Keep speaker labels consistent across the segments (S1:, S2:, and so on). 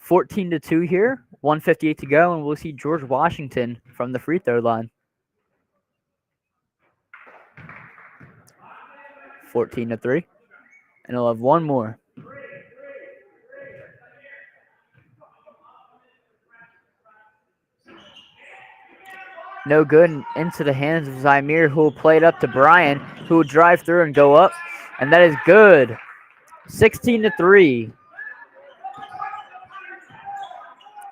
S1: 14-2 here. 1:58 to go, and we'll see George Washington from the free throw line. 14-3, and he'll have one more. No good, and into the hands of Zymir, who will play it up to Brian, who will drive through and go up, and that is good. 16-3.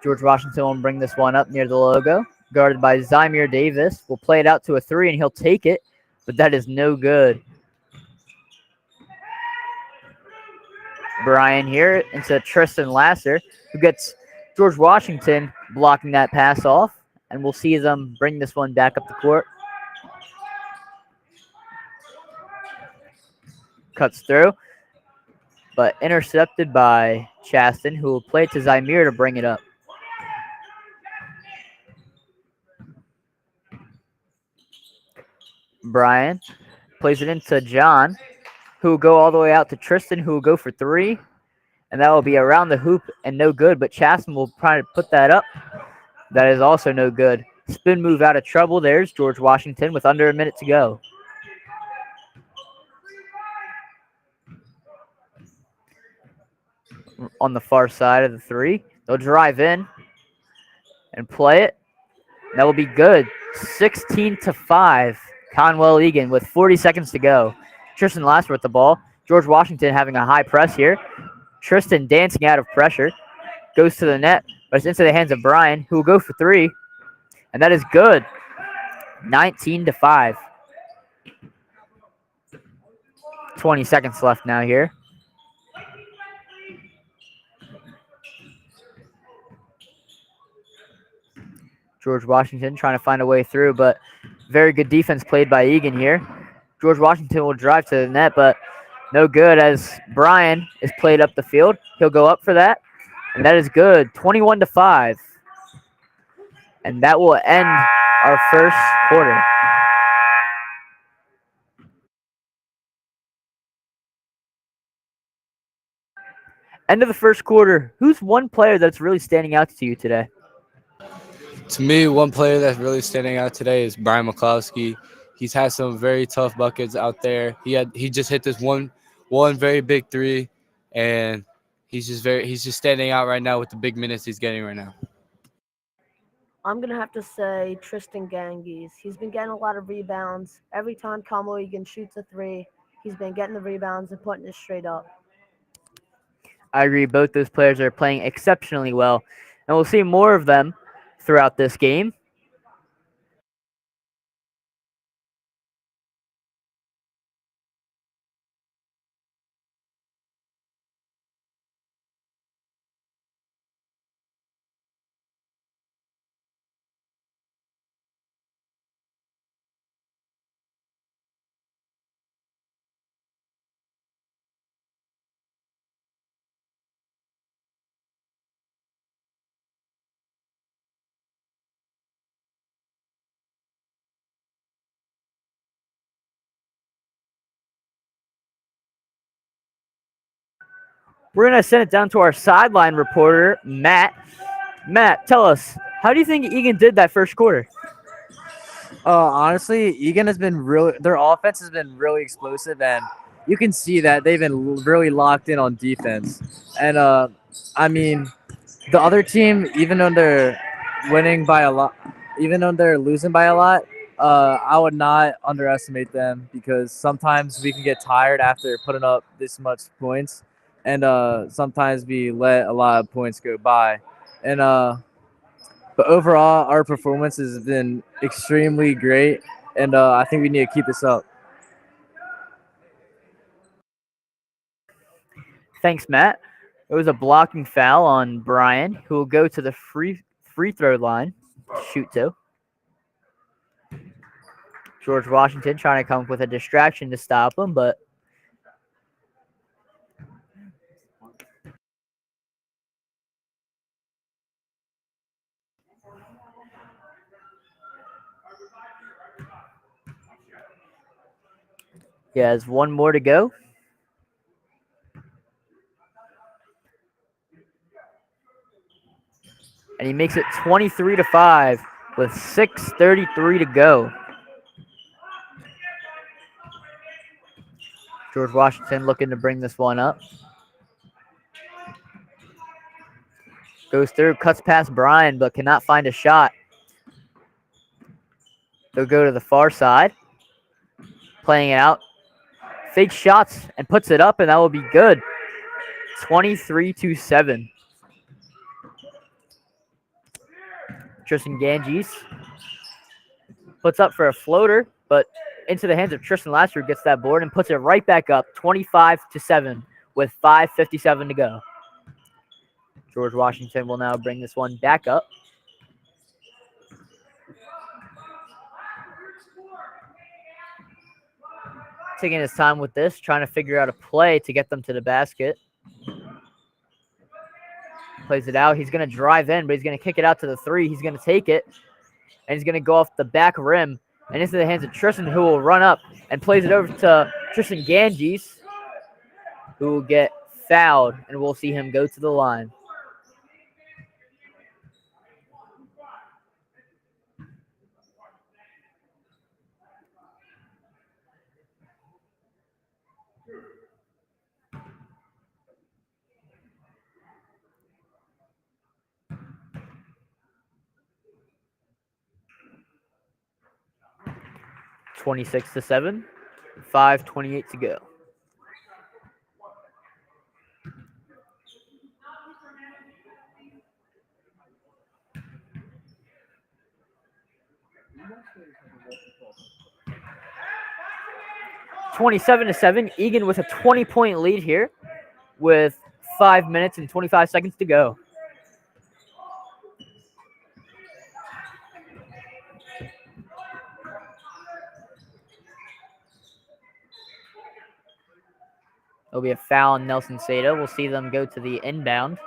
S1: George Washington will bring this one up near the logo, guarded by Zymir Davis. Will play it out to a three, and he'll take it, but that is no good. Brian here into Tristan Lasser, who gets George Washington blocking that pass off, and we'll see them bring this one back up the court. Cuts through, but intercepted by Chaston, who will play it to Zymir to bring it up. Brian plays it into John, who will go all the way out to Tristan, who will go for three, and that will be around the hoop and no good, but Chaston will try to put that up. That is also no good. Spin move out of trouble. There's George Washington with under a minute to go. On the far side of the three, they'll drive in and play it. That will be good. 16-5. Conwell Egan with 40 seconds to go. Tristan Lasser with the ball. George Washington having a high press here. Tristan dancing out of pressure. Goes to the net, but it's into the hands of Brian, who will go for three. And that is good. 19-5. 20 seconds left now here. George Washington trying to find a way through, but very good defense played by Egan here. George Washington will drive to the net, but no good as Brian is played up the field. He'll go up for that, and that is good. 21-5. And that will end our first quarter. End of the first quarter. Who's one player that's really standing out to you today?
S2: To me, one player that's really standing out today is Brian McCloskey. He's had some very tough buckets out there. He just hit this one very big three, and he's just standing out right now with the big minutes he's getting right now.
S3: I'm going to have to say Tristan Ganges. He's been getting a lot of rebounds. Every time Conwell Egan shoots a three, he's been getting the rebounds and putting it straight up.
S1: I agree. Both those players are playing exceptionally well, and we'll see more of them throughout this game. We're going to send it down to our sideline reporter, Matt. Matt, tell us, how do you think Egan did that first quarter?
S4: Honestly, Egan has been their offense has been really explosive, and you can see that they've been really locked in on defense. And I mean, the other team, even though they're winning by a lot, even though they're losing by a lot, I would not underestimate them, because sometimes we can get tired after putting up this much points, and sometimes we let a lot of points go by. And but overall, our performance has been extremely great, and I think we need to keep this up.
S1: Thanks, Matt. It was a blocking foul on Brian, who will go to the free throw line to shoot to. George Washington trying to come up with a distraction to stop him, but he has one more to go. and he makes it 23-5 with 6:33 to go. George Washington looking to bring this one up. Goes through, cuts past Brian, but cannot find a shot. They'll go to the far side. Playing it out. Fakes shots and puts it up, and that will be good. 23-7. Tristan Ganges puts up for a floater, but into the hands of Tristan Lasser, gets that board and puts it right back up, 25-7 with 5:57 to go. George Washington will now bring this one back up. Taking his time with this, trying to figure out a play to get them to the basket. Plays it out. He's going to drive in, but he's going to kick it out to the three. He's going to take it, and he's going to go off the back rim and into the hands of Tristan, who will run up and plays it over to Tristan Ganges, who will get fouled, and we'll see him go to the line. (26-7), 5:28 to go. (27-7). Egan with a 20-point lead here with 5 minutes and 25 seconds to go. There'll be a foul on Nelson Seda. We'll see them go to the inbound.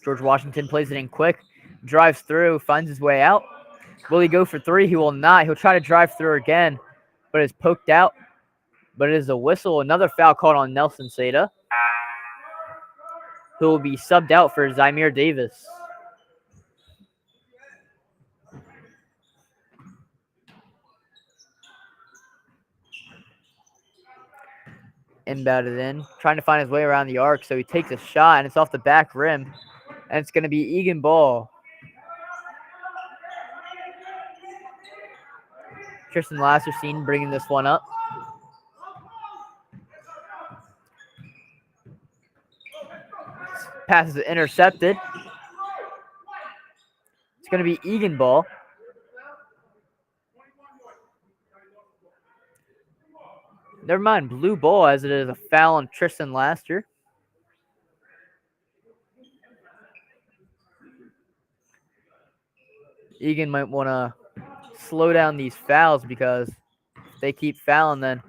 S1: George Washington plays it in quick, drives through, finds his way out. Will he go for three? He will not. He'll try to drive through again, but is poked out. But it is a whistle. Another foul called on Nelson Seda, who will be subbed out for Zymir Davis. Inbounded in, trying to find his way around the arc, so he takes a shot, and it's off the back rim, and it's going to be Egan ball. Tristan Lasserstein bringing this one up. Pass is intercepted. It's going to be Egan ball. Never mind, blue ball, as it is a foul on Tristan Laster. Egan might want to slow down these fouls, because if they keep fouling, then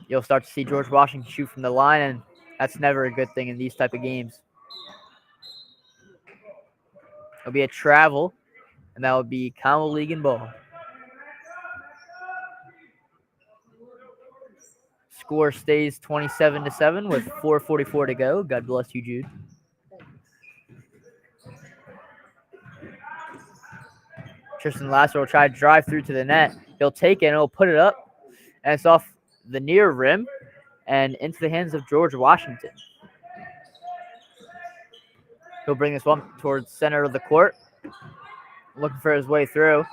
S1: you'll start to see George Washington shoot from the line, and that's never a good thing in these type of games. It'll be a travel, and that will be Conwell Egan ball. Score stays 27-7 with 4:44 to go. God bless you, Jude. Tristan Lasser will try to drive through to the net. He'll take it and he'll put it up, and it's off the near rim and into the hands of George Washington. He'll bring this one towards center of the court, looking for his way through.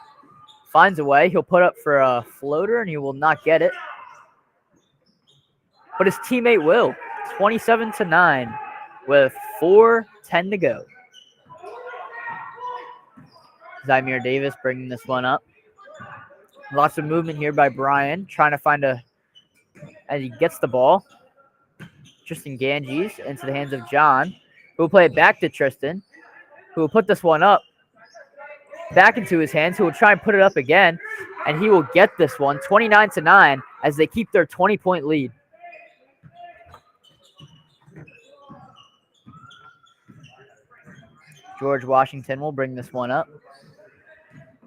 S1: Finds a way. He'll put up for a floater, and he will not get it. But his teammate will. 27-9 with 4:10 to go. Zymir Davis bringing this one up. Lots of movement here by Brian, trying to find as he gets the ball. Tristan Ganges into the hands of John, who will play it back to Tristan, who will put this one up back into his hands, who will try and put it up again, and he will get this one 29-9 as they keep their 20-point lead. George Washington will bring this one up.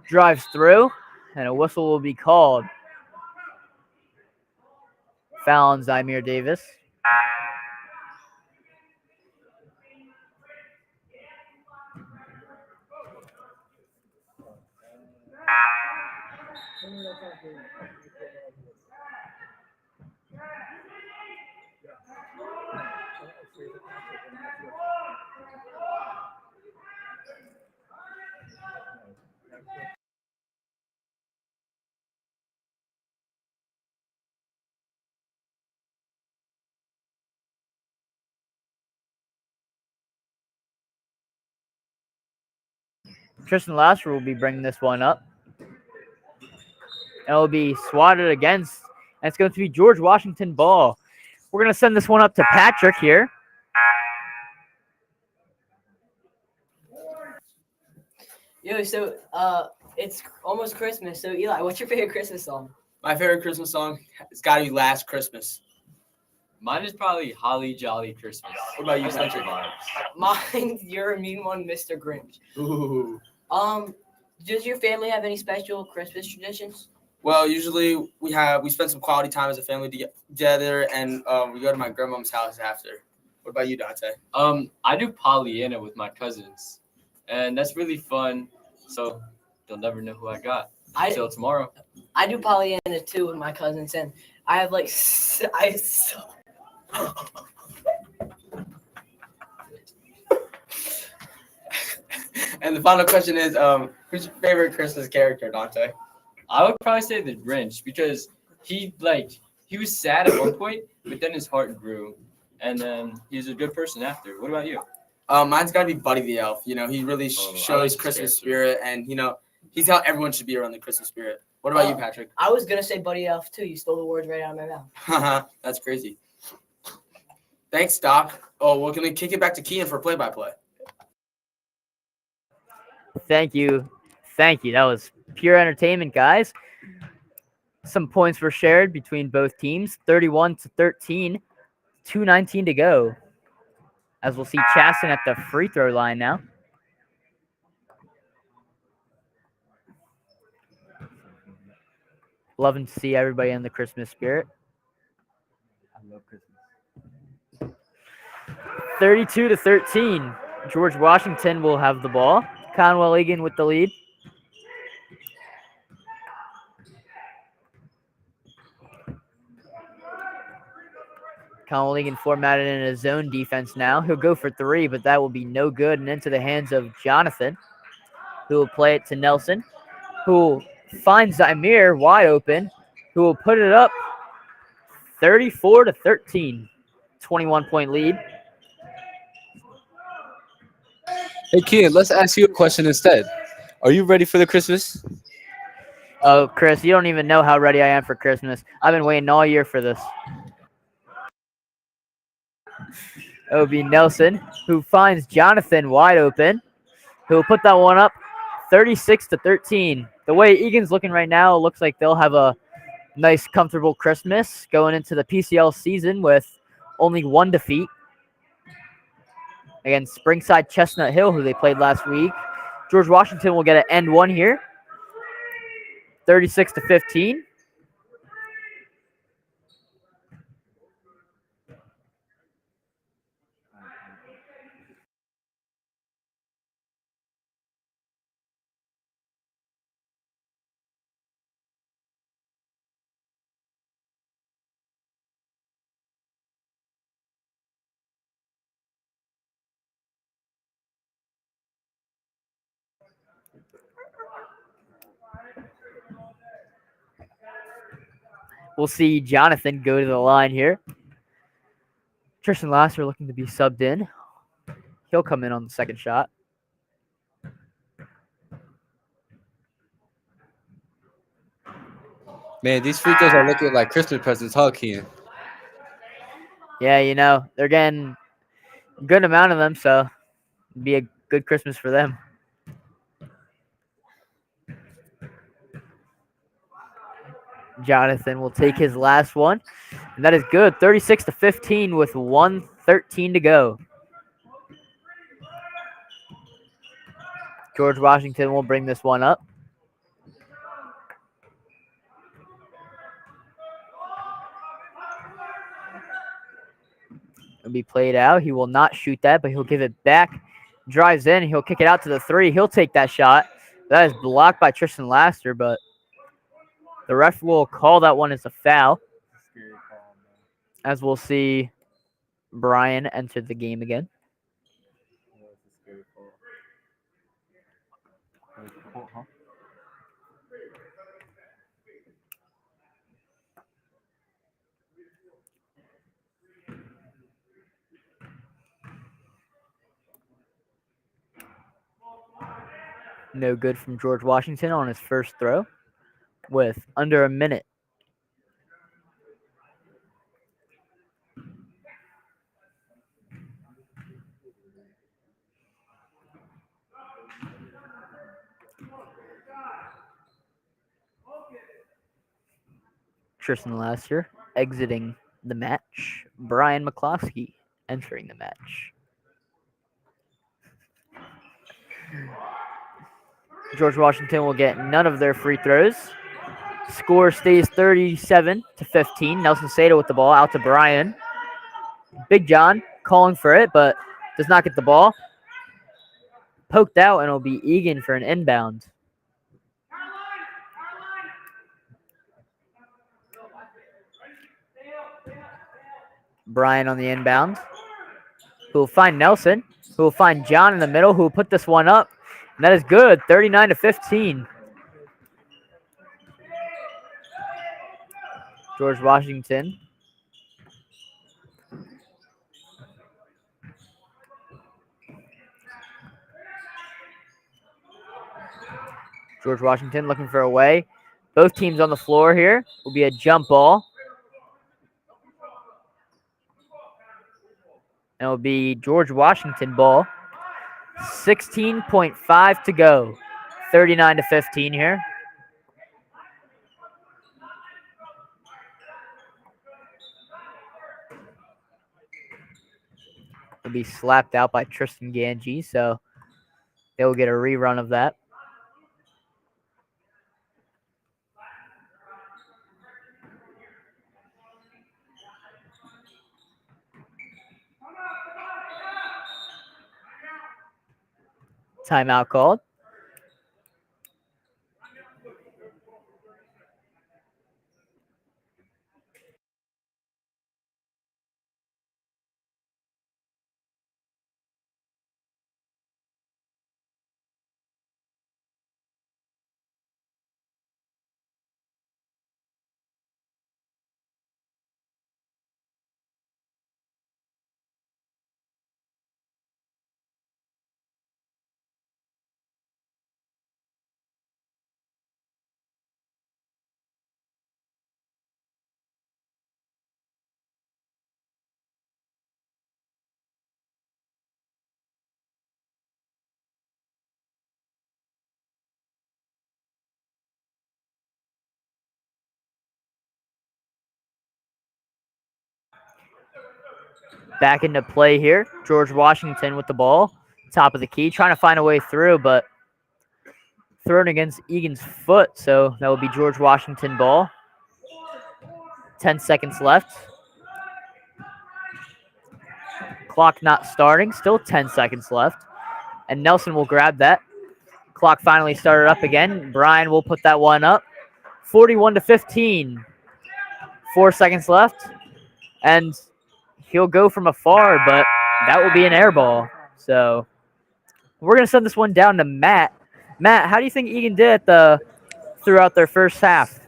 S1: Drives through, and a whistle will be called. Foul on Zymir Davis. Tristan Lasser will be bringing this one up. And it will be swatted against, and it's going to be George Washington ball. We're going to send this one up to Patrick here.
S5: Yo, so it's almost Christmas. So Eli, what's your favorite Christmas song?
S6: My favorite Christmas song has got to be Last Christmas.
S7: Mine is probably Holly Jolly Christmas.
S6: What about you,
S7: I got
S6: Spencer?
S7: the vibes.
S5: Mine, you're a mean one, Mr. Grinch.
S6: Ooh.
S5: Does your family have any special Christmas traditions?
S6: Well, usually we spend some quality time as a family together, and we go to my grandmom's house after. What about you, Dante?
S7: I do Pollyanna with my cousins, and that's really fun. So they'll never know who I got until tomorrow.
S5: I do Pollyanna too with my cousins, and I have like
S6: And the final question is, who's your favorite Christmas character, Dante?
S7: I would probably say the Grinch because he was sad at one point, but then his heart grew, and then he's a good person after. What about you?
S6: Mine's got to be Buddy the Elf. You know, he really shows Christmas spirit, and he's how everyone should be around the Christmas spirit. What about you, Patrick?
S5: I was gonna say Buddy Elf too. You stole the words right out of my mouth.
S6: That's crazy. Thanks, Doc. Oh, we're gonna kick it back to Kean for play-by-play.
S1: Thank you. That was pure entertainment, guys. Some points were shared between both teams, 31-13, 2:19 to go. As we'll see Chasten at the free throw line now. Loving to see everybody in the Christmas spirit.
S4: I love Christmas.
S1: 32-13. George Washington will have the ball. Conwell Egan with the lead. Conwell Egan formatted in a zone defense now. He'll go for three, but that will be no good and into the hands of Jonathan, who will play it to Nelson, who finds Zymir wide open, who will put it up 34-13. 21-point lead.
S2: Hey, Kean, let's ask you a question instead. Are you ready for the Christmas?
S1: Oh, Chris, you don't even know how ready I am for Christmas. I've been waiting all year for this. It will be Nelson, who finds Jonathan wide open, who will put that one up 36-13. The way Egan's looking right now, it looks like they'll have a nice, comfortable Christmas going into the PCL season with only one defeat against Springside Chestnut Hill, who they played last week. George Washington will get an end one here, 36-15. We'll see Jonathan go to the line here. Tristan Lasser looking to be subbed in. He'll come in on the second shot.
S2: Man, these free throws are looking like Christmas presents, huh, Kean?
S1: Yeah, they're getting a good amount of them, so it'd be a good Christmas for them. Jonathan will take his last one, and that is good. 36-15 with 1:13 to go. George Washington will bring this one up. be played out. He will not shoot that, but he'll give it back. Drives in. He'll kick it out to the 3. He'll take that shot. That is blocked by Tristan Laster, but the ref will call that one as a foul. As we'll see Brian enter the game again. No good from George Washington on his first throw with under a minute. Tristan Laster exiting the match. Brian McCloskey entering the match. George Washington will get none of their free throws. Score stays 37-15. Nelson Sato with the ball out to Brian. Big John calling for it, but does not get the ball. Poked out, and it'll be Egan for an inbound. Brian on the inbound. Who will find Nelson. Who will find John in the middle. Who will put this one up. And that is good. 39-15. George Washington. George Washington looking for a way. Both teams on the floor here. Will be a jump ball. And it will be George Washington ball. 16.5 to go. 39-15 here. Will be slapped out by Tristan Ganji, so they will get a rerun of that. Timeout called. Back into play here. George Washington with the ball. Top of the key. Trying to find a way through, but thrown against Egan's foot. So that will be George Washington ball. 10 seconds left. Clock not starting. Still 10 seconds left. And Nelson will grab that. Clock finally started up again. Brian will put that one up. 41-15. 4 seconds left. And he'll go from afar, but that will be an air ball. So we're going to send this one down to Matt. Matt, how do you think Egan did throughout their first half?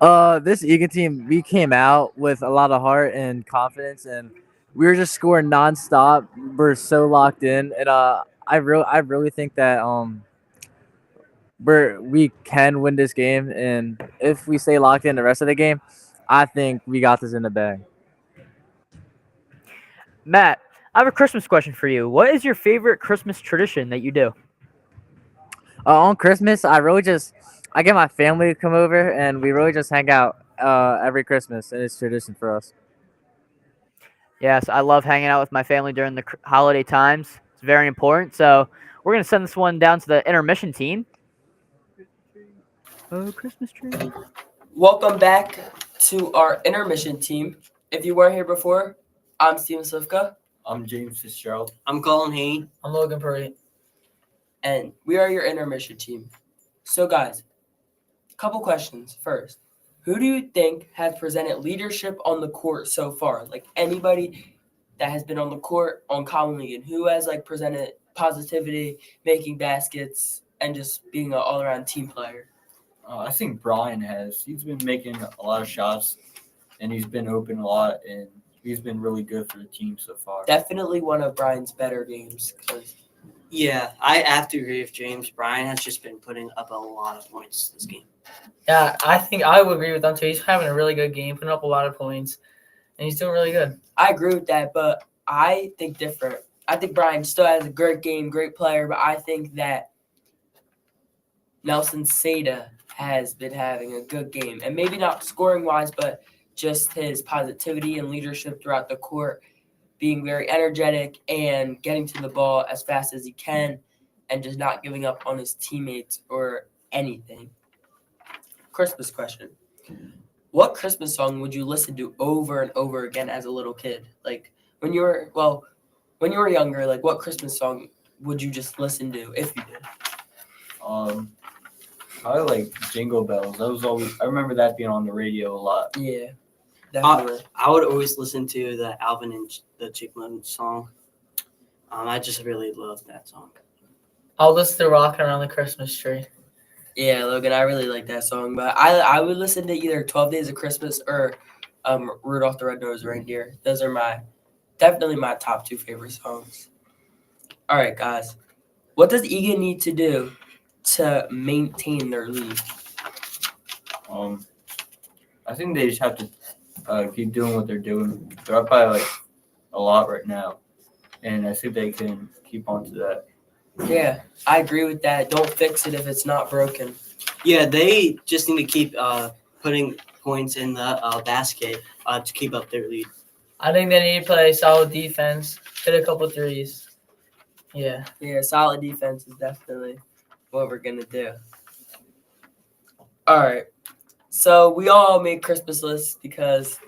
S4: This Egan team, we came out with a lot of heart and confidence, and we were just scoring nonstop. We're so locked in, and I really think that we can win this game, and if we stay locked in the rest of the game, I think we got this in the bag.
S1: Matt, I have a Christmas question for you. What is your favorite Christmas tradition that you do?
S4: On Christmas, I get my family to come over, and we really just hang out every Christmas, and it's tradition for us.
S1: Yes, I love hanging out with my family during the holiday times. It's very important. So we're going to send this one down to the intermission team. Oh, Christmas tree.
S5: Welcome back to our intermission team. If you weren't here before, I'm Steven Slivka,
S7: I'm James Fitzgerald.
S8: I'm Colin Hain.
S4: I'm Logan Purdy.
S5: and we are your intermission team. So, guys, couple questions first. Who do you think has presented leadership on the court so far? Like anybody that has been on the court on Common League, and who has like presented positivity, making baskets, and just being an all-around team player?
S7: I think Brian has. He's been making a lot of shots, and he's been open a lot, and he's been really good for the team so far.
S5: Definitely one of Brian's better games. 'Cause
S8: Yeah, I have to agree with James. Brian has just been putting up a lot of points this game.
S9: Yeah, I think I would agree with them too. He's having a really good game, putting up a lot of points, and he's doing really good.
S5: I agree with that, but I think different. I think Brian still has a great game, great player, but I think that Nelson Seda has been having a good game. And maybe not scoring-wise, but just his positivity and leadership throughout the court, being very energetic and getting to the ball as fast as he can and just not giving up on his teammates or anything. Christmas question. What Christmas song would you listen to over and over again as a little kid? Like when you were younger, like what Christmas song would you just listen to if you did?
S7: I like Jingle Bells. I remember that being on the radio a lot.
S5: Yeah, definitely.
S8: I would always listen to the Alvin and the Chipmunks song. I just really love that song.
S9: I'll listen to Rockin' Around the Christmas Tree.
S5: Yeah, Logan, I really like that song, but I would listen to either 12 Days of Christmas or Rudolph the Red-Nosed Reindeer. Those are definitely my top two favorite songs. All right, guys. What does Egan need to do to maintain their lead?
S7: I think they just have to keep doing what they're doing. They're up by like a lot right now, and I think they can keep on to that.
S5: Yeah, I agree with that. Don't fix it if it's not broken.
S8: Yeah, they just need to keep putting points in the basket to keep up their lead.
S9: I think they need to play solid defense, hit a couple threes. Yeah.
S5: Yeah, solid defense is definitely what we're going to do. All right. So we all made Christmas lists because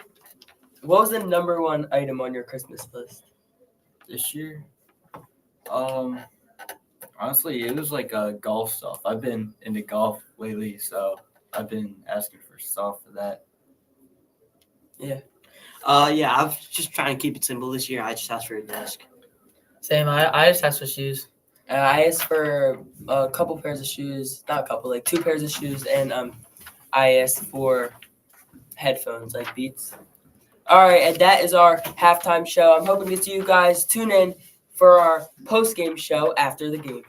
S5: what was the number one item on your Christmas list?
S7: This year, honestly, it was like golf stuff. I've been into golf lately, so I've been asking for stuff for that.
S8: Yeah, I was just trying to keep it simple this year. I just asked for a desk.
S9: Same. I just asked for shoes.
S5: I asked for a couple pairs of shoes, not a couple, like 2 pairs of shoes, and I asked for headphones, like Beats. All right, and that is our halftime show. I'm hoping to see you guys tune in for our post-game show after the game.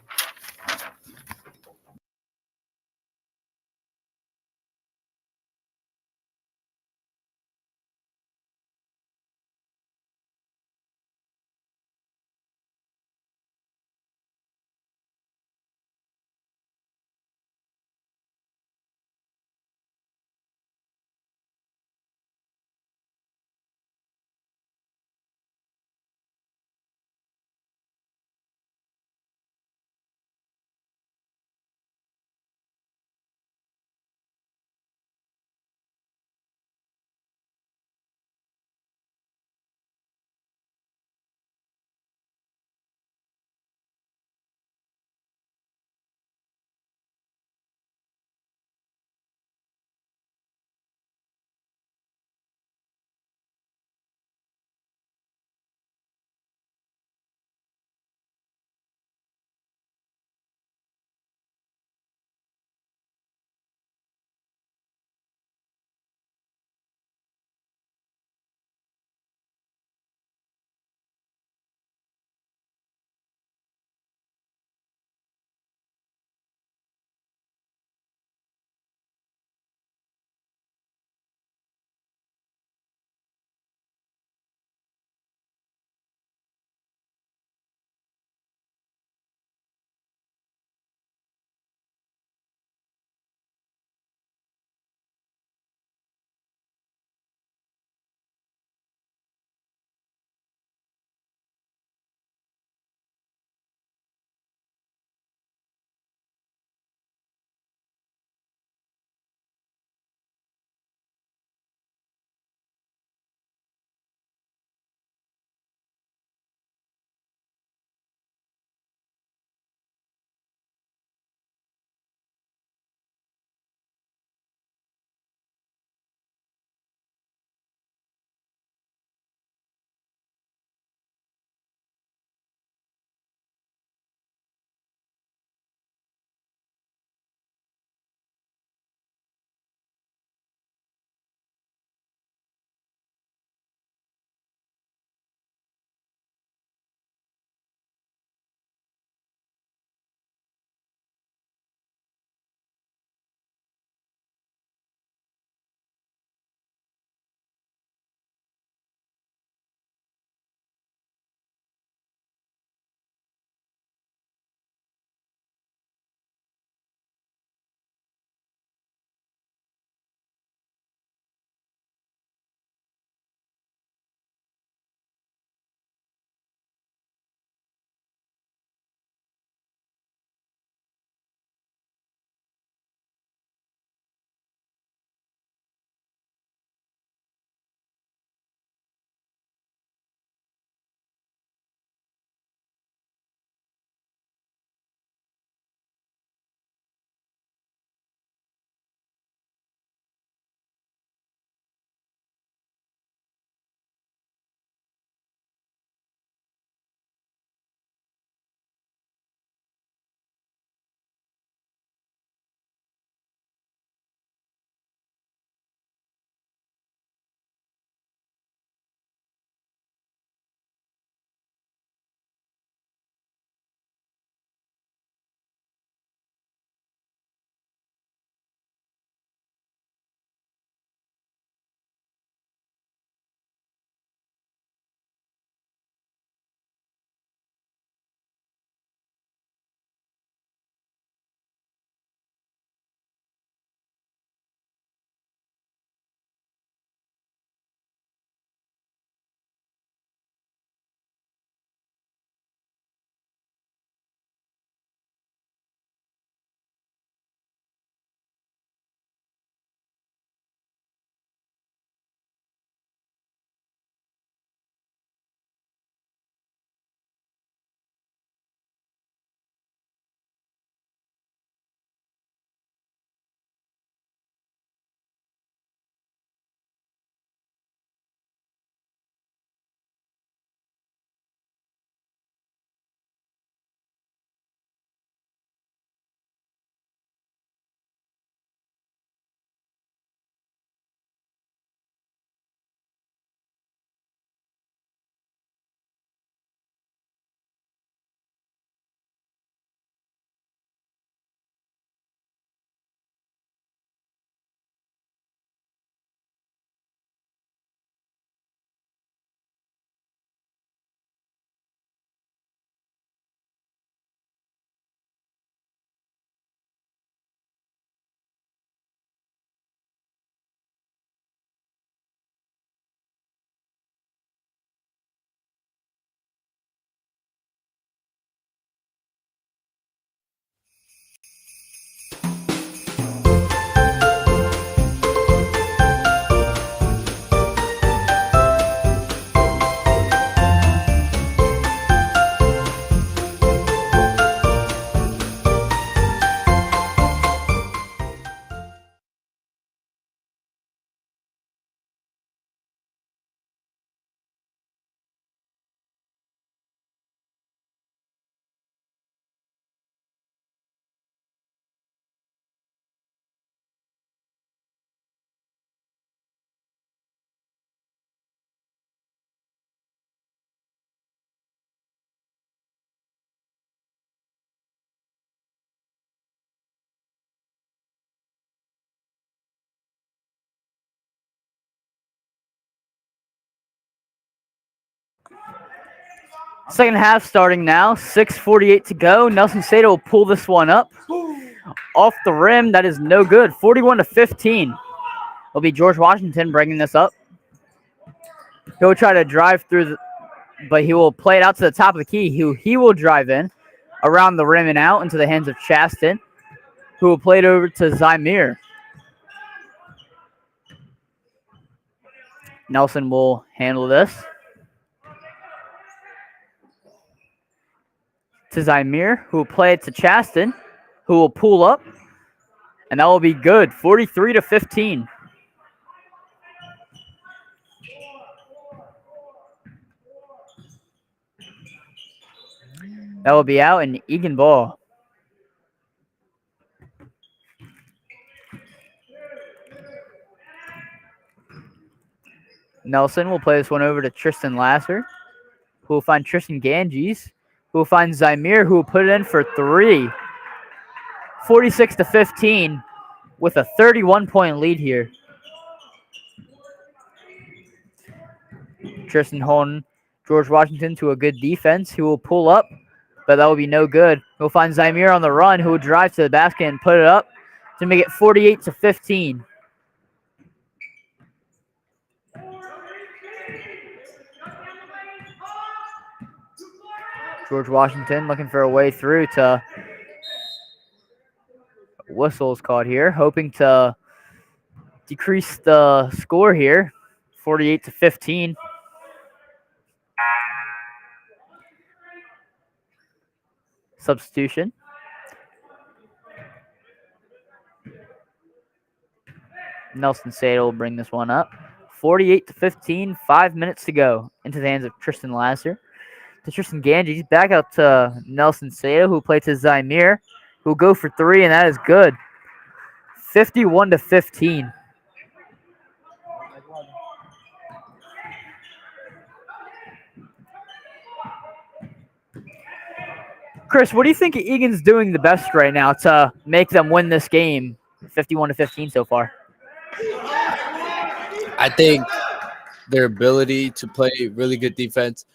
S1: Second half starting now. 6:48 to go. Nelson Sato will pull this one up off the rim. That is no good. 41-15. It'll be George Washington bringing this up. He'll try to drive through, but he will play it out to the top of the key. He will drive in around the rim and out into the hands of Chaston, who will play it over to Zymir. Nelson will handle this. To Zymir, who will play it to Chaston, who will pull up, and that will be good. 43-15. That will be out in Egan ball. Nelson will play this one over to Tristan Lasser, who will find Tristan Ganges, who will find Zymir, who will put it in for three. 46-15 with a 31-point lead here. Tristan holding George Washington to a good defense, who will pull up, but that will be no good. He'll find Zymir on the run, who will drive to the basket and put it up to make it 48-15. George Washington looking for a way through to whistles caught here, hoping to decrease the score here, 48-15. Substitution. Nelson Sato will bring this one up. 48-15, 5 minutes to go into the hands of Tristan Lasser. To Tristan Ganges, back out to Nelson Sato, who played to Zymir, who will go for three, and that is good. 51-15. Chris, what do you think Egan's doing the best right now to make them win this game? 51-15 so far.
S2: I think their ability to play really good defense.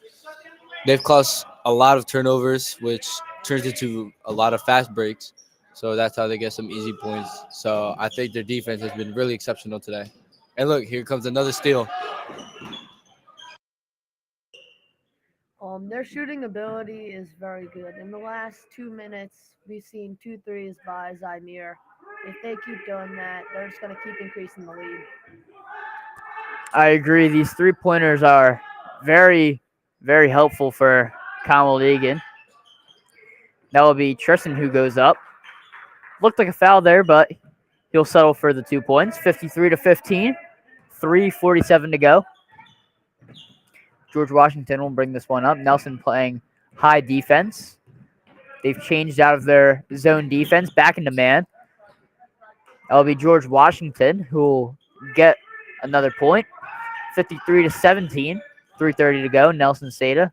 S2: They've caused a lot of turnovers, which turns into a lot of fast breaks. So that's how they get some easy points. So I think their defense has been really exceptional today. And look, here comes another steal.
S3: Their shooting ability is very good. In the last 2 minutes, we've seen 2 threes by Zymir. If they keep doing that, they're just going to keep increasing the lead.
S1: I agree. These three-pointers are very, very helpful for Conwell Egan. That will be Tristan who goes up. Looked like a foul there, but he'll settle for the 2 points. 53-15, 3:47 to go. George Washington will bring this one up. Nelson playing high defense. They've changed out of their zone defense back into man. That'll be George Washington who will get another point. 53-17, 3:30 to go. Nelson Sato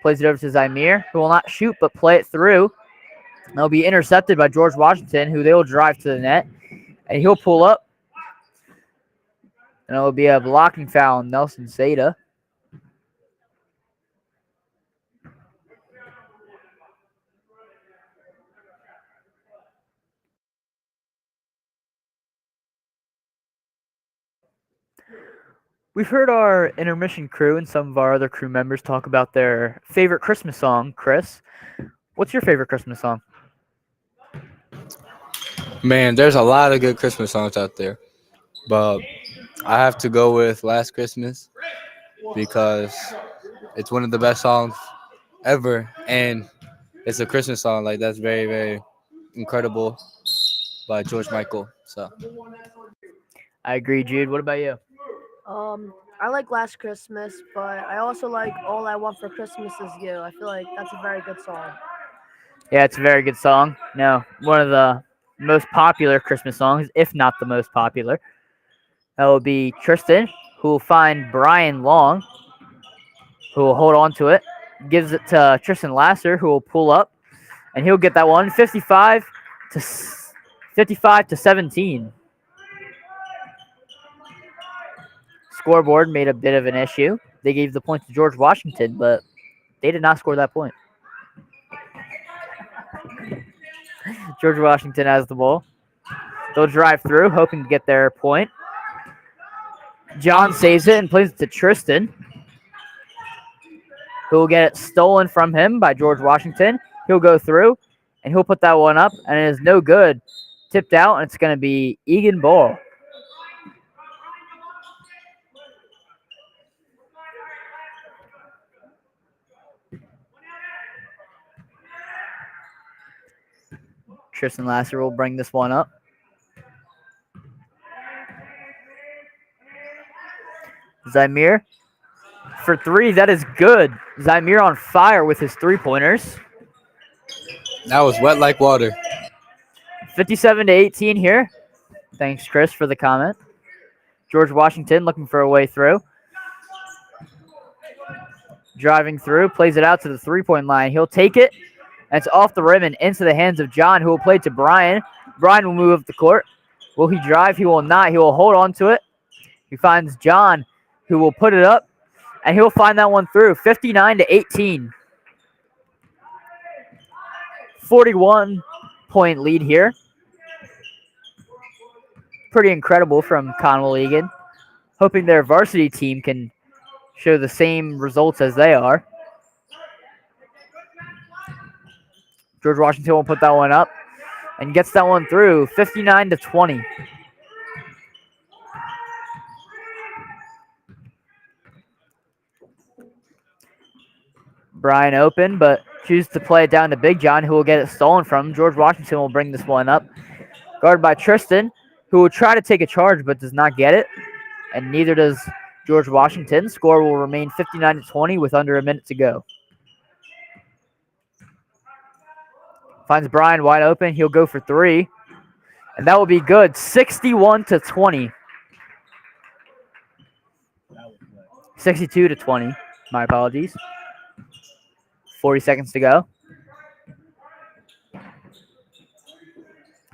S1: plays it over to Zymir, who will not shoot but play it through. That'll be intercepted by George Washington, who they will drive to the net, and he'll pull up. And it will be a blocking foul on Nelson Sato. We've heard our intermission crew and some of our other crew members talk about their favorite Christmas song. Chris, what's your favorite Christmas song?
S2: Man, there's a lot of good Christmas songs out there. But I have to go with Last Christmas because it's one of the best songs ever. And it's a Christmas song. Like, that's very, very incredible by George Michael. So
S1: I agree, Jude. What about you?
S3: I like Last Christmas, but I also like All I Want for Christmas Is You. I feel like that's a very good song.
S1: Yeah, it's a very good song. No, one of the most popular Christmas songs, if not the most popular. That will be Tristan, who will find Brian Long, who will hold on to it. Gives it to Tristan Lasser, who will pull up, and he'll get that one. 55-17. Scoreboard made a bit of an issue. They gave the point to George Washington, but They did not score that point. George Washington has the ball. They'll drive through, hoping to get their point. John saves it and plays it to Tristan, who will get it stolen from him by George Washington. He'll go through, and he'll put that one up, and it is no good. Tipped out, and it's going to be Egan ball. Tristan Lasser will bring this one up. Zymir for three. That is good. Zymir on fire with his three-pointers.
S2: That was wet like water.
S1: 57-18 here. Thanks, Chris, for the comment. George Washington looking for a way through. Driving through, plays it out to the three-point line. He'll take it, and it's off the rim and into the hands of John, who will play to Brian. Brian will move up the court. Will he drive? He will not. He will hold on to it. He finds John, who will put it up, and he'll find that one through. 59-18. 41-point lead here. Pretty incredible from Conwell Egan. Hoping their varsity team can show the same results as they are. George Washington will put that one up and gets that one through. 59-20. Brian open, but chooses to play it down to Big John, who will get it stolen from him. George Washington will bring this one up. Guarded by Tristan, who will try to take a charge but does not get it. And neither does George Washington. Score will remain 59-20 with under a minute to go. Finds Brian wide open. He'll go for three. And that will be good. 61-20. 62-20. My apologies. 40 seconds to go.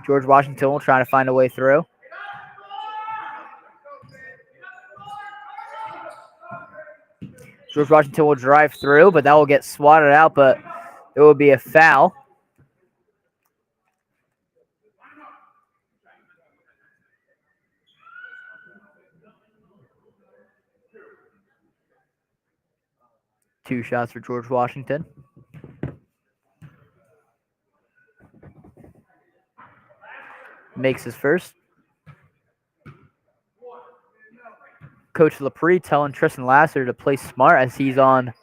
S1: George Washington will try to find a way through. George Washington will drive through, but that will get swatted out, but it will be a foul. Two shots for George Washington. Makes his first. Coach LaPree telling Tristan Lasser to play smart as he's on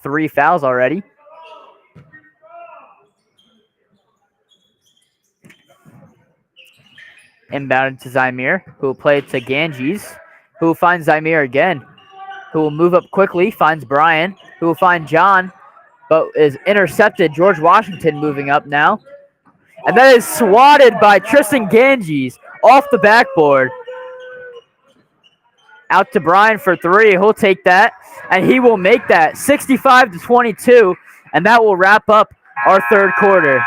S1: 3 fouls already. Inbounded to Zymir, who will play it to Ganges, who will find Zymir again, who will move up quickly, finds Brian, who will find John, but is intercepted. George Washington moving up now. And that is swatted by Tristan Ganges off the backboard. Out to Brian for three. He'll take that, and he will make that 65-22, and that will wrap up our third quarter.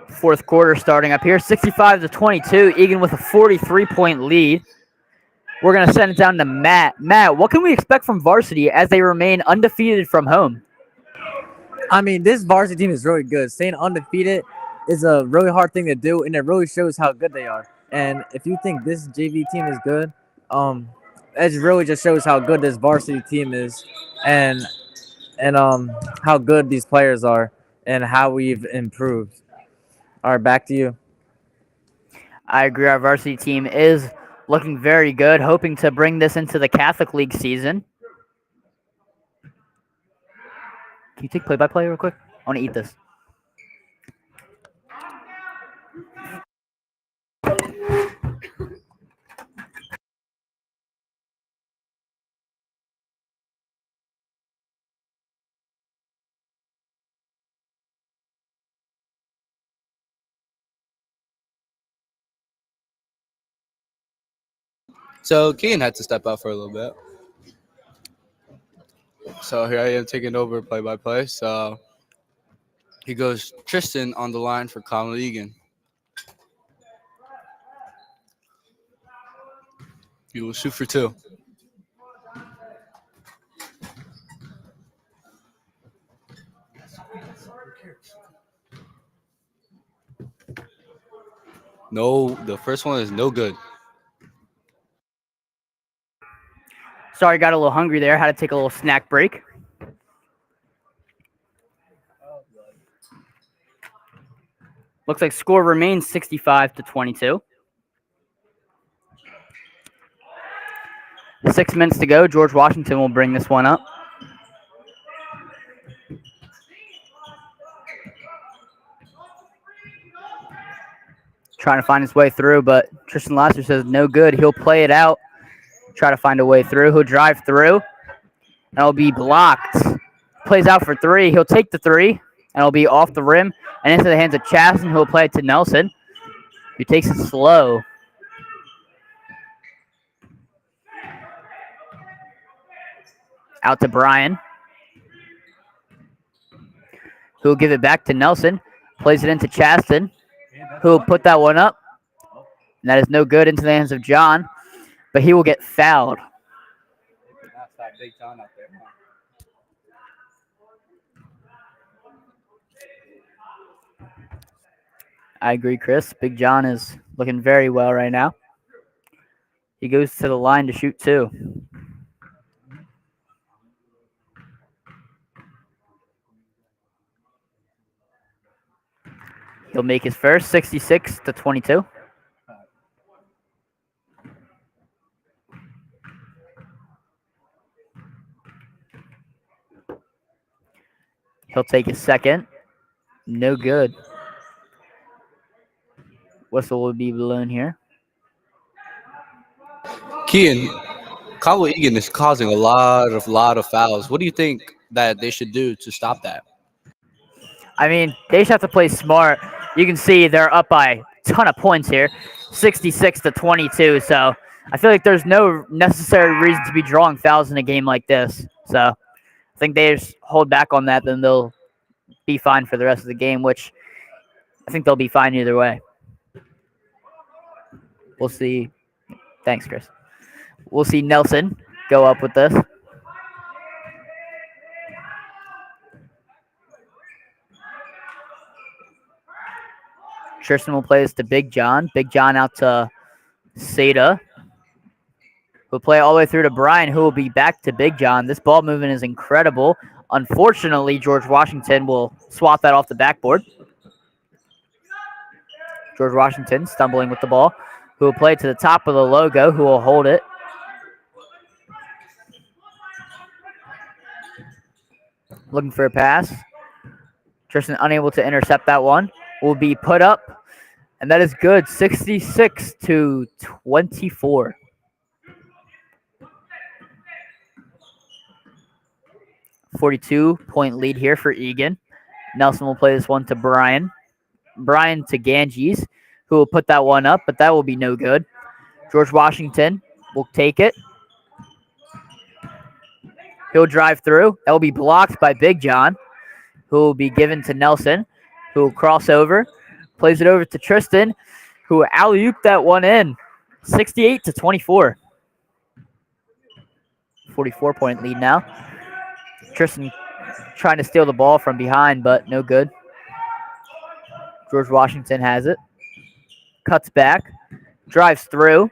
S1: Fourth quarter starting up here. 65-22. Egan with a 43-point lead. We're going to send it down to Matt. Matt, what can we expect from varsity as they remain undefeated from home?
S4: I mean, this varsity team is really good. Staying undefeated is a really hard thing to do, and it really shows how good they are. And if you think this JV team is good, it really just shows how good this varsity team is, and how good these players are, and how we've improved. All right, back to you.
S1: I agree. Our varsity team is looking very good, hoping to bring this into the Catholic League season. Can you take play-by-play real quick? I want to eat this.
S2: So Kean had to step out for a little bit. So here I am taking over play-by-play. So he goes Tristan on the line for Conwell Egan. He will shoot for 2. No, the first one is no good.
S1: Sorry, got a little hungry there. Had to take a little snack break. Looks like score remains 65-22. 6 minutes to go. George Washington will bring this one up. Trying to find his way through, but Tristan Lasser says no good. He'll play it out. Try to find a way through. He'll drive through. And it'll be blocked. Plays out for 3. He'll take the 3. And it'll be off the rim and into the hands of Chasten, who'll play it to Nelson. He takes it slow. Out to Brian, who'll give it back to Nelson. Plays it into Chasten, who'll put that one up. And that is no good into the hands of John, but he will get fouled. I agree, Chris. Big John is looking very well right now. He goes to the line to shoot 2. He'll make his first, 66-22. He'll take his second. No good. Whistle will be blown here.
S2: Kean, Conwell Egan is causing a lot of fouls. What do you think that they should do to stop that?
S1: I mean, they just have to play smart. You can see they're up by a ton of points here, 66-22. So I feel like there's no necessary reason to be drawing fouls in a game like this. So I think they just hold back on that, then they'll be fine for the rest of the game, which I think they'll be fine either way. We'll see. Thanks, Chris. We'll see Nelson go up with this. Tristan will play this to Big John. Big John out to Seda. We'll play all the way through to Brian, who will be back to Big John. This ball movement is incredible. Unfortunately, George Washington will swat that off the backboard. George Washington stumbling with the ball, who will play to the top of the logo, who will hold it. Looking for a pass. Tristan unable to intercept that one. Will be put up, and that is good. 66-24. .42 lead here for Egan. Nelson will play this one to Brian. Brian to Ganges, who will put that one up, but that will be no good. George Washington will take it. He'll drive through. That will be blocked by Big John, who will be given to Nelson, who will cross over, Plays it over to Tristan, who alley-ooped that one in. 68-24. 44-point lead now. Tristan trying to steal the ball from behind, but no good. George Washington has it. Cuts back. Drives through.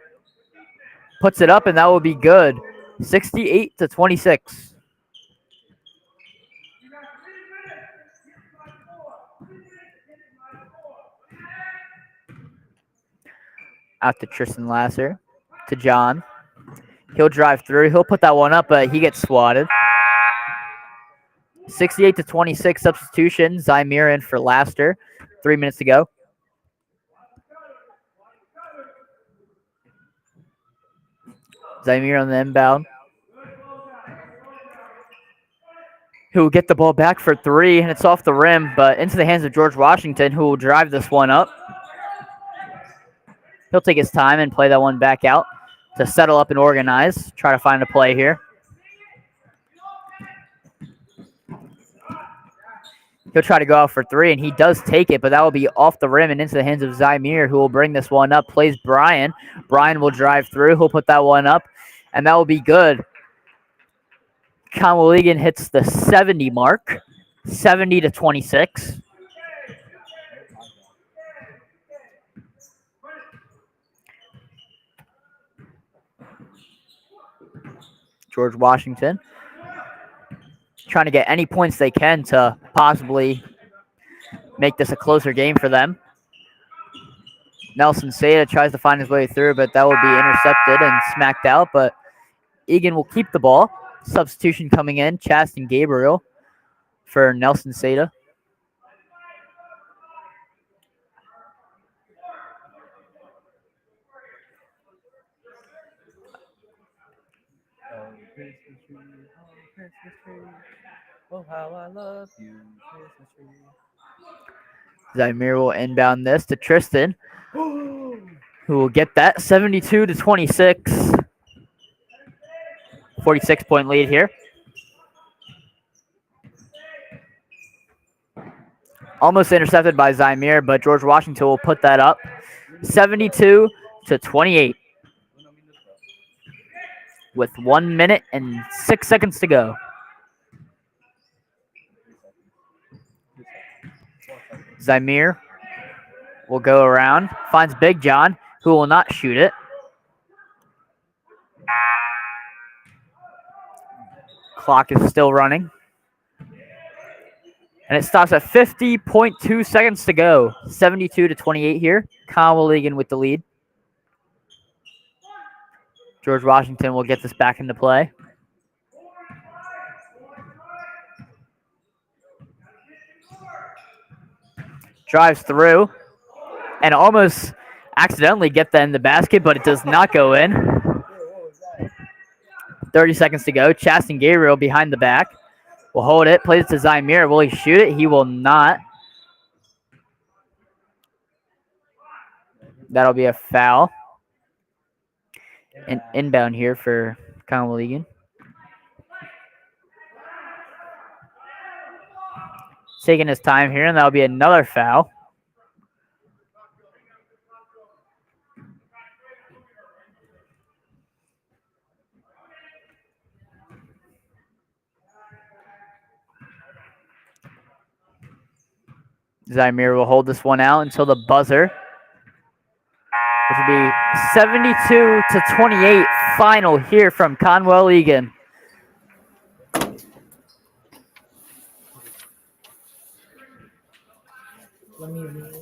S1: Puts it up, and that will be good. 68-26. Out to Tristan Lasser. To John. He'll drive through. He'll put that one up, but he gets swatted. 68-26 substitution. Zymir in for Laster. 3 minutes to go. Zymir on the inbound. Who will get the ball back for three, and it's off the rim, but into the hands of George Washington, who will drive this one up. He'll take his time and play that one back out to settle up and organize. Try to find a play here. He'll try to go out for three, and he does take it, but that will be off the rim and into the hands of Zymir, who will bring this one up. Plays Brian. Brian will drive through. He'll put that one up, and that will be good. Conwell Egan hits the 70 mark, 70-26. George Washington trying to get any points they can to possibly make this a closer game for them. Nelson Seda tries to find his way through, but that will be intercepted and smacked out, but Egan will keep the ball. Substitution coming in, Chaston Gabriel for Nelson Seda.
S4: Oh, how I love you, Christmas tree.
S1: Zymir will inbound this to Tristan, who will get that 72-26. 46-point lead here. Almost intercepted by Zymir, but George Washington will put that up. 72-28. With 1 minute and 6 seconds to go. Zymir will go around, finds Big John, who will not shoot it. Clock is still running. And it stops at 50.2 seconds to go. 72-28 here. Conwell Egan with the lead. George Washington will get this back into play. Drives through and almost accidentally get that in the basket, but it does not go in. 30 seconds to go. Chaston Gabriel behind the back. Will hold it. Plays it to Zymir. Will he shoot it? He will not. That'll be a foul. An inbound here for Conwell Egan. Taking his time here, and that'll be another foul. Zymir will hold this one out until the buzzer, which will be 72-28 final here from Conwell Egan.
S9: Let me read it.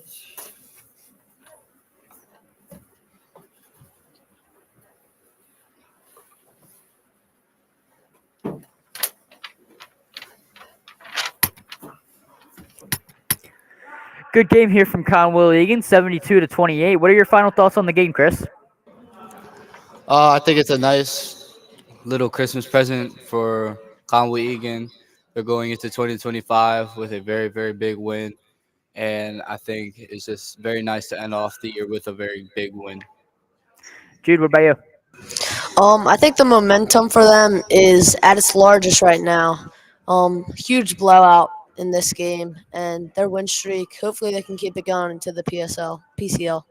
S1: Good game here from Conwell Egan, 72-28. What are your final thoughts on the game, Chris?
S2: I think it's a nice little Christmas present for Conwell Egan. They're going into 2025 with a very, very big win. And I think it's just very nice to end off the year with a very big win.
S1: Jude, what about you?
S3: I think the momentum for them is at its largest right now. Huge blowout. in this game, and their win streak. Hopefully, they can keep it going into the PCL.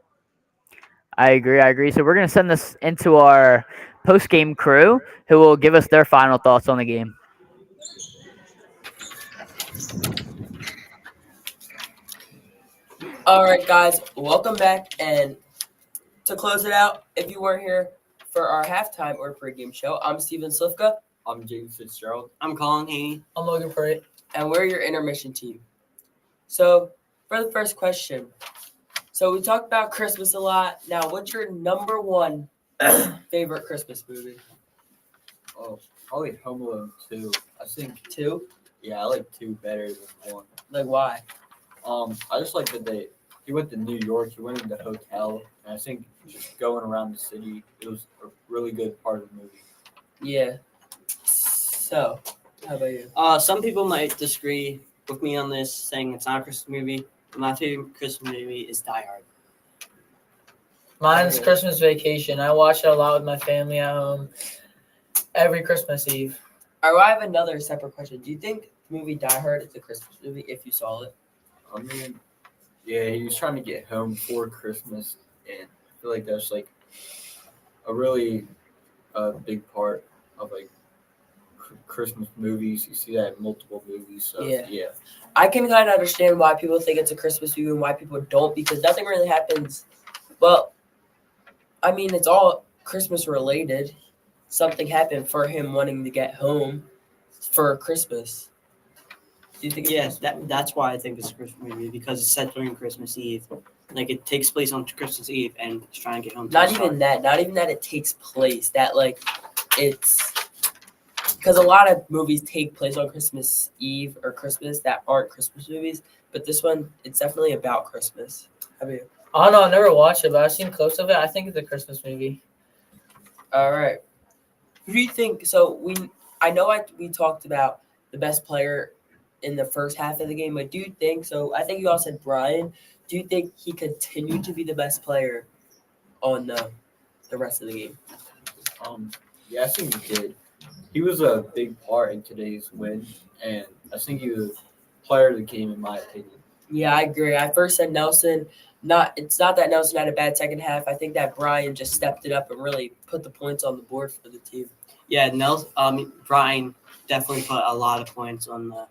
S1: I agree. So we're going to send this into our post-game crew who will give us their final thoughts on the game.
S5: All right, guys, welcome back. And to close it out, if you weren't here for our halftime or pregame show, I'm Steven Slivka.
S7: I'm James Fitzgerald.
S8: I'm Colin Haney.
S9: I'm Logan Pruitt.
S5: And we're your intermission team. So, for the first question, so we talked about Christmas a lot. Now, what's your number one favorite Christmas movie?
S7: Oh, probably Home Alone 2. I think
S5: Two?
S7: I like 2 better than 1.
S5: Like, why?
S7: I just like that he went to New York. He went in the hotel, and I think just going around the city, it was a really good part of the movie.
S5: Yeah. So, how about you?
S8: Some people might disagree with me on this, saying it's not a Christmas movie. But my favorite Christmas movie is Die Hard.
S9: Mine's
S5: Okay.
S9: Christmas Vacation. I watch it a lot with my family at home every Christmas Eve.
S5: All right, I have another separate question. Do you think the movie Die Hard is a Christmas movie if you saw it?
S7: I mean, yeah, he was trying to get home for Christmas, and I feel like that's like a really big part of like Christmas movies. You see that in multiple movies. So
S5: Yeah. I can kind of understand why people think it's a Christmas movie and why people don't, because nothing really happens. Well, I mean, it's all Christmas related. Something happened for him wanting to get home for Christmas. Do you think it's
S8: Yes,
S5: Christmas?
S8: that's why I think it's a Christmas movie, because it's set during Christmas Eve. Like, it takes place on Christmas Eve, and it's trying to get home.
S5: Not even that it takes place. That, like, it's because a lot of movies take place on Christmas Eve or Christmas that aren't Christmas movies, but this one, it's definitely about Christmas. How about you?
S9: I don't know. I never watched it, but I've seen clips of it. I think it's a Christmas movie.
S5: All right. Who do you think? So we talked about the best player in the first half of the game, but do you think so? I think you all said Brian. Do you think he continued to be the best player on the rest of the game?
S7: Yeah, I think he did. He was a big part in today's win, and I think he was player of the game in my opinion.
S5: Yeah, I agree. I first said Nelson. It's not that Nelson had a bad second half. I think that Brian just stepped it up and really put the points on the board for the team.
S8: Yeah, Brian definitely put a lot of points on the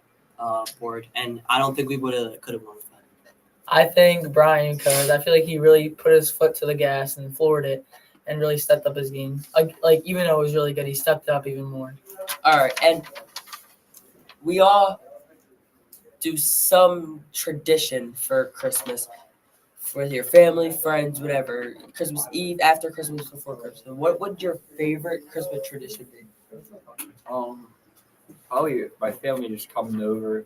S8: board, and I don't think we could have won with that.
S9: I think Brian, because I feel like he really put his foot to the gas and floored it and really stepped up his game. Like even though it was really good, he stepped up even more.
S5: All right, and we all do some tradition for Christmas with your family, friends, whatever. Christmas Eve, after Christmas, before Christmas. What would your favorite Christmas tradition be?
S7: Probably my family just coming over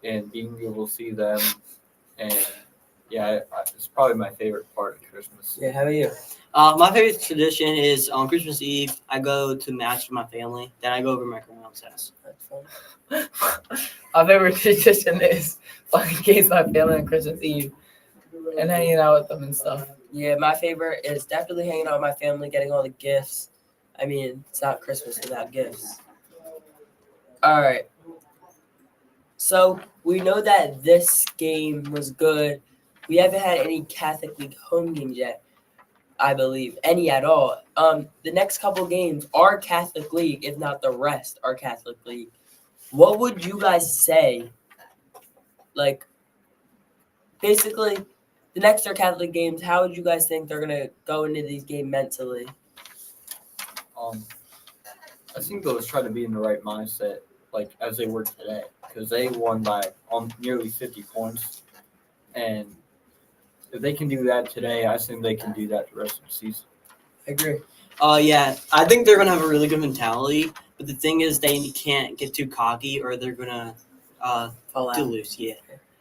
S7: and being able to see them, and it's probably my favorite part of Christmas.
S5: Yeah, how about you?
S8: My favorite tradition is on Christmas Eve, I go to Mass with my family. Then I go over to my grandma's house.
S5: That's fun.
S9: My favorite tradition is playing games with my family on Christmas Eve and hanging out with them and stuff.
S5: Yeah, my favorite is definitely hanging out with my family, getting all the gifts. I mean, it's not Christmas without gifts. All right. So we know that this game was good. We haven't had any Catholic League home games yet, I believe, any at all. The next couple games are Catholic League, if not the rest are Catholic League. What would you guys say? Like, basically, the next are Catholic games. How would you guys think they're gonna go into these games mentally?
S7: I think they'll just try to be in the right mindset, like as they were today, because they won by nearly 50 points, and if they can do that today, I think they can do that the rest of the season.
S5: I agree.
S8: Yeah, I think they're gonna have a really good mentality, but the thing is, they can't get too cocky, or they're gonna
S5: Fall out.
S8: do lose. Yeah.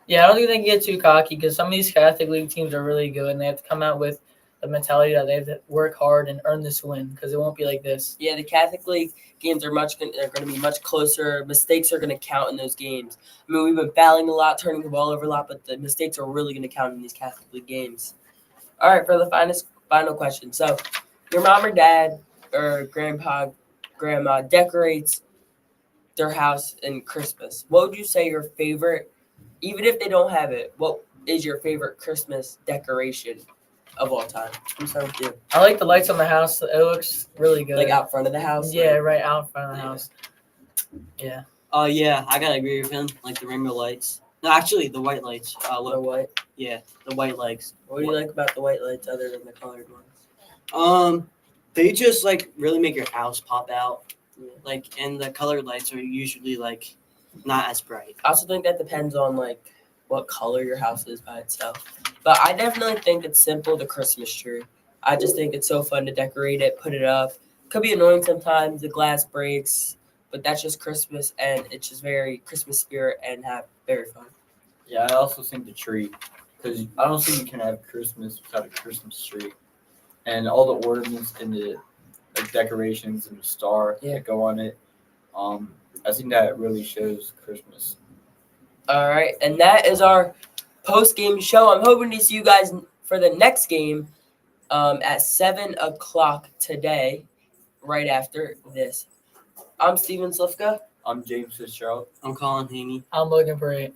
S9: Yeah, I don't think they can get too cocky because some of these Catholic League teams are really good and they have to come out with the mentality that they have to work hard and earn this win because it won't be like this.
S5: Yeah, the Catholic League games are going to be much closer. Mistakes are going to count in those games. I mean, we've been fouling a lot, turning the ball over a lot, but the mistakes are really going to count in these Catholic League games. All right, for the final question. So, your mom or dad or grandpa, grandma decorates their house in Christmas, what would you say your favorite, even if they don't have it, what is your favorite Christmas decoration of all time? I'm sorry with you.
S9: I like the lights on the house. It looks really good.
S5: Like out front of the house?
S9: Yeah,
S5: Like,
S9: right out front of the
S5: Yeah.
S9: house. Yeah.
S8: Yeah, I gotta agree with him. Like the rainbow lights. No, actually, the white lights.
S5: the
S8: Look,
S5: white.
S8: yeah, the white lights.
S5: What do you like about the white lights other than the colored ones?
S8: They just like really make your house pop out.
S5: Yeah.
S8: Like, and the colored lights are usually like not as bright.
S5: I also think that depends on like what color your house is by itself. But I definitely think it's simple, the Christmas tree. I just think it's so fun to decorate it, put it up. Could be annoying sometimes, the glass breaks, but that's just Christmas and it's just very Christmas spirit and have very fun.
S7: Yeah, I also think the tree, because I don't think you can have Christmas without a Christmas tree, and all the ornaments and the like, decorations and the star that go on it. I think that really shows Christmas.
S5: All right, and that is our post-game show. I'm hoping to see you guys for the next game at 7 o'clock today, right after this. I'm Steven Slifka.
S7: I'm James Fitzgerald.
S8: I'm Colin Haney.
S9: I'm looking for it.